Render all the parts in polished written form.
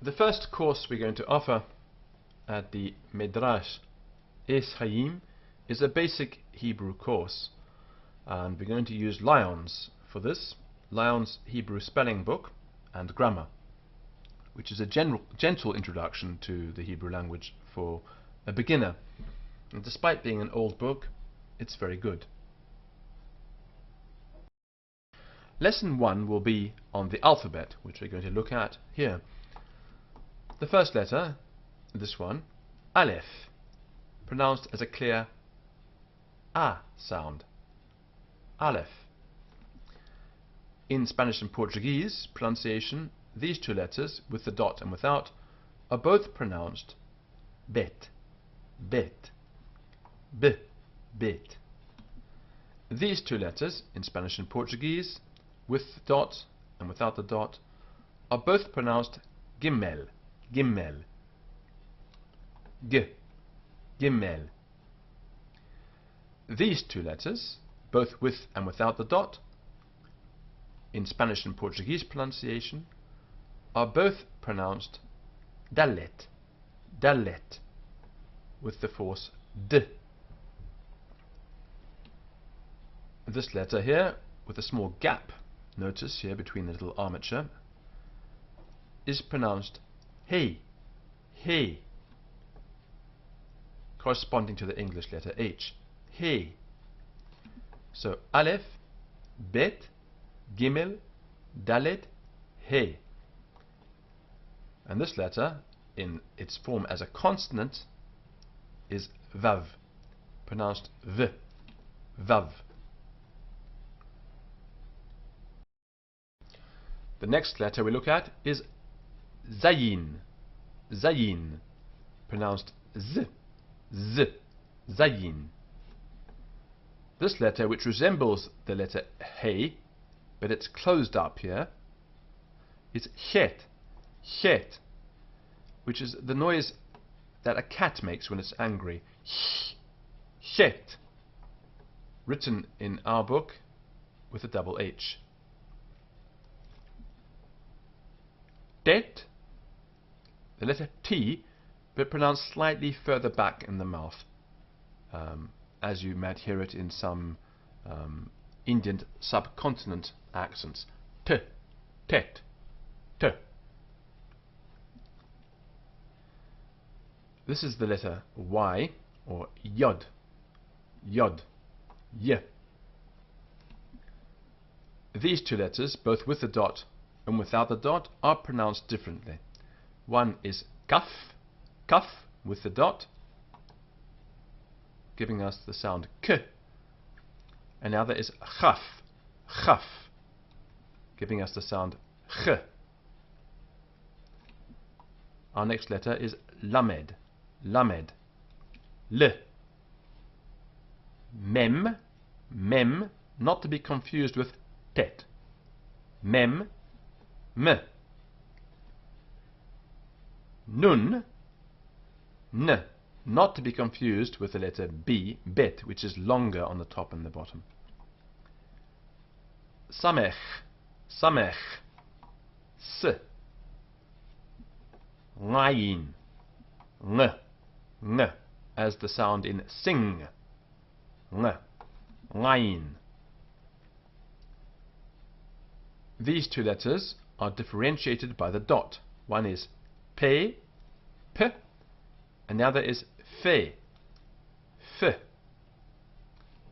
The first course we're going to offer at the Medrash Ets Haim is a basic Hebrew course, and we're going to use Lyons for this, Lyons Hebrew spelling book and grammar, which is a gentle introduction to the Hebrew language for a beginner, and despite being an old book, it's very good. Lesson 1 will be on the alphabet, which we're going to look at here. The first letter, this one, Aleph, pronounced as a clear A sound. Aleph. In Spanish and Portuguese pronunciation, these two letters, with the dot and without, are both pronounced bet, bet, b, bet. These two letters, in Spanish and Portuguese, with the dot and without the dot, are both pronounced gimel, gimel, g, gimel. These two letters, both with and without the dot, in Spanish and Portuguese pronunciation, are both pronounced dalet, dalet, with the force d. This letter here, with a small gap, notice here between the little armature, is pronounced hey, hey, corresponding to the English letter H, hey. So Aleph, Bet, Gimel, Dalet, He. And this letter, in its form as a consonant, is Vav, pronounced V, Vav. The next letter we look at is Zayin, Zayin, pronounced Z, Z, Zayin. This letter, which resembles the letter He, but it's closed up here, is Chet, Chet, which is the noise that a cat makes when it's angry. Chet, written in our book with a double H. Det, the letter T, but pronounced slightly further back in the mouth, as you might hear it in some Indian subcontinent accents. T, tet, t. This is the letter Y, or Yod, Yod, Y. These two letters, both with the dot and without the dot, are pronounced differently. One is Kaf, Kaf, with the dot, giving us the sound K, and the other is Chaf, Chaf, giving us the sound Ch. Our next letter is Lamed, Lamed, L. Mem, Mem, not to be confused with Tet. Mem, M. Nun, N, not to be confused with the letter B, Bet, which is longer on the top and the bottom. Samech, Samech, S. Ngayin, Ng, Ng, as the sound in sing. Ng, Ngayin. These two letters are differentiated by the dot. One is P, P, and the other is Fe, F,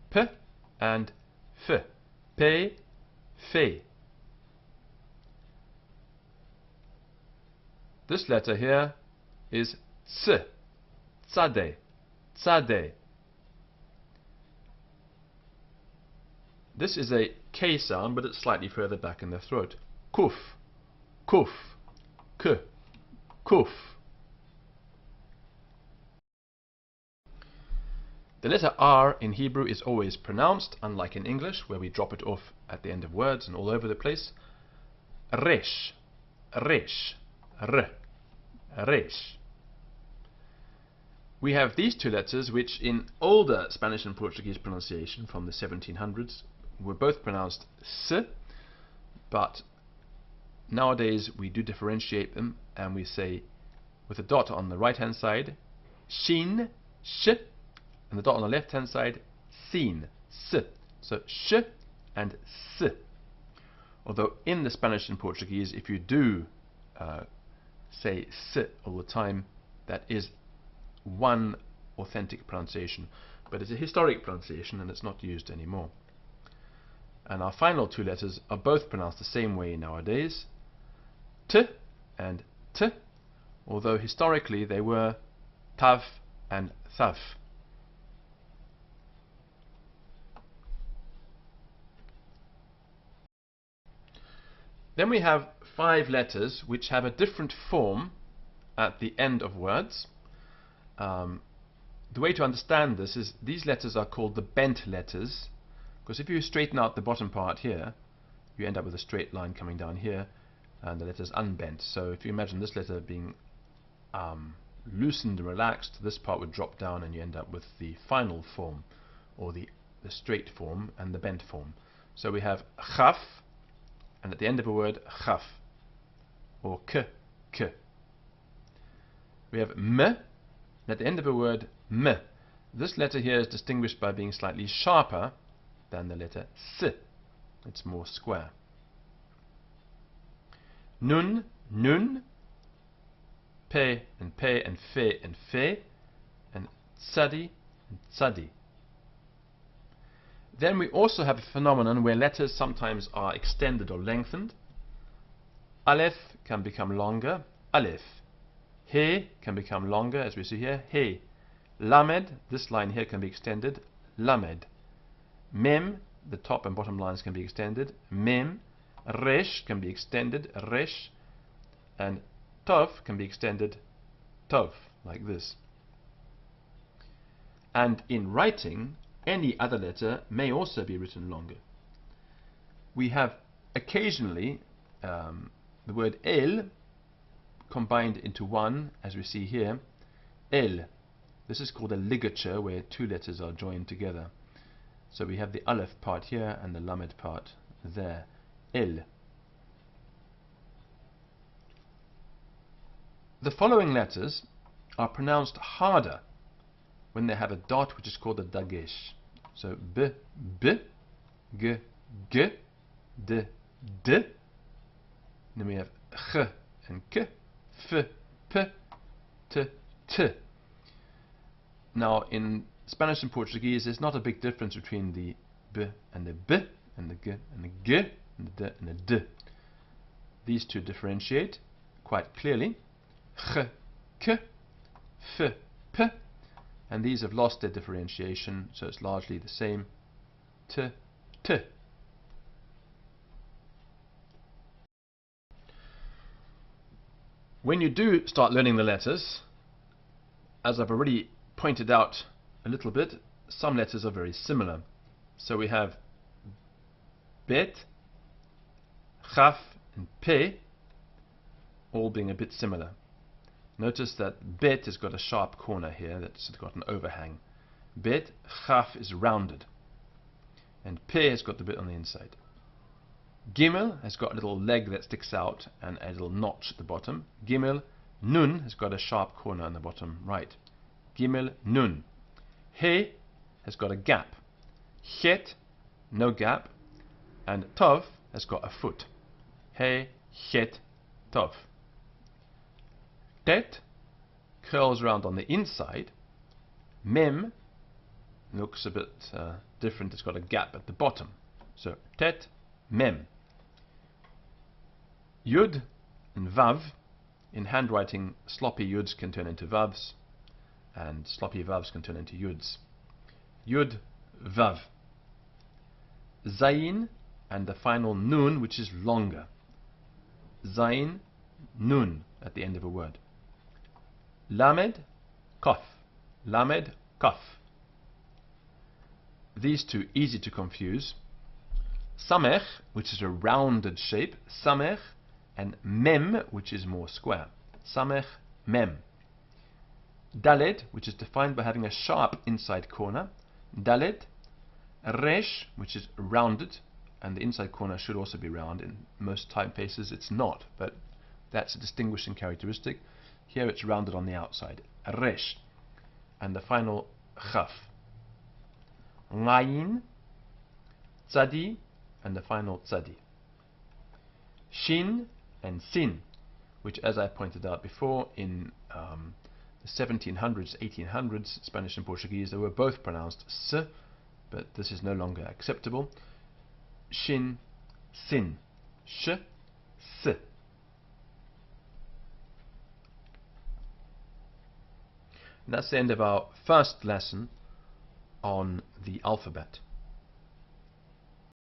P and F, Pe, Fe. This letter here is Ts, Tzade, Tzade. This is a K sound, but it's slightly further back in the throat. Kuf, Kuf, K, Kuf. The letter R in Hebrew is always pronounced, unlike in English, where we drop it off at the end of words and all over the place. Resh, Resh, R, Resh. We have these two letters, which in older Spanish and Portuguese pronunciation from the 1700s were both pronounced S, but nowadays we do differentiate them, and we say, with a dot on the right hand side, shin, sh, and the dot on the left hand side, sin, s. So sh and s. Although in the Spanish and Portuguese, if you do say s all the time, that is one authentic pronunciation, but it's a historic pronunciation and it's not used anymore. And our final two letters are both pronounced the same way nowadays, t and t, although historically they were tav and thav. Then we have 5 letters which have a different form at the end of words. The way to understand this is these letters are called the bent letters, because if you straighten out the bottom part here, you end up with a straight line coming down here, and the letter is unbent. So if you imagine this letter being loosened and relaxed, this part would drop down and you end up with the final form, or the straight form and the bent form. So we have chaf, and at the end of a word, chaf, or k, k. We have m, and at the end of a word, m. This letter here is distinguished by being slightly sharper than the letter s. It's more square. Nun, nun, pe and fe and fe, and tzadi and tzadi. Then we also have a phenomenon where letters sometimes are extended or lengthened. Aleph can become longer, aleph. He can become longer, as we see here, he. Lamed, this line here can be extended, lamed. Mem, the top and bottom lines can be extended, mem. Resh can be extended, resh. And tov can be extended, tov, like this. And in writing, any other letter may also be written longer. We have occasionally the word el combined into one, as we see here, el. This is called a ligature, where 2 letters are joined together. So we have the aleph part here and the lamed part there, el. The following letters are pronounced harder when they have a dot, which is called a dagesh. So b, b, g, g, d, d. Then we have ch and k, f, p, t, t. Now in Spanish and Portuguese, there's not a big difference between the b and the b, and the g and the g, and the d and the d. These two differentiate quite clearly. Ch, k, f, p. And these have lost their differentiation, so it's largely the same. T, t. When you do start learning the letters, as I've already pointed out a little bit, some letters are very similar. So we have bet, chaf, and pe, all being a bit similar. Notice that bet has got a sharp corner here, that's got an overhang. Bet, chaf is rounded, and pe has got the bit on the inside. Gimel has got a little leg that sticks out and a little notch at the bottom. Gimel, nun has got a sharp corner on the bottom right. Gimel, nun. He has got a gap. Het, no gap. And tov has got a foot. He, het, tov. Tet curls around on the inside. Mem looks a bit different. It's got a gap at the bottom. So tet, mem. Yud and vav. In handwriting, sloppy yuds can turn into vavs, and sloppy vavs can turn into yuds. Yud, vav. Zayin and the final nun, which is longer. Zayin, nun at the end of a word. Lamed, kaf. Lamed, kaf. These two easy to confuse. Samech, which is a rounded shape, samech, and mem, which is more square. Samech, mem. Dalet, which is defined by having a sharp inside corner. Dalet. Resh, which is rounded, and the inside corner should also be round. In most typefaces it's not, but that's a distinguishing characteristic. Here it's rounded on the outside. Resh, and the final chaf. Ngayin, tzadi, and the final tzadi. Shin and sin, which, as I pointed out before, in the 1700s, 1800s, Spanish and Portuguese, they were both pronounced s, but this is no longer acceptable. Shin, sin, sh, s. And that's the end of our first lesson on the alphabet.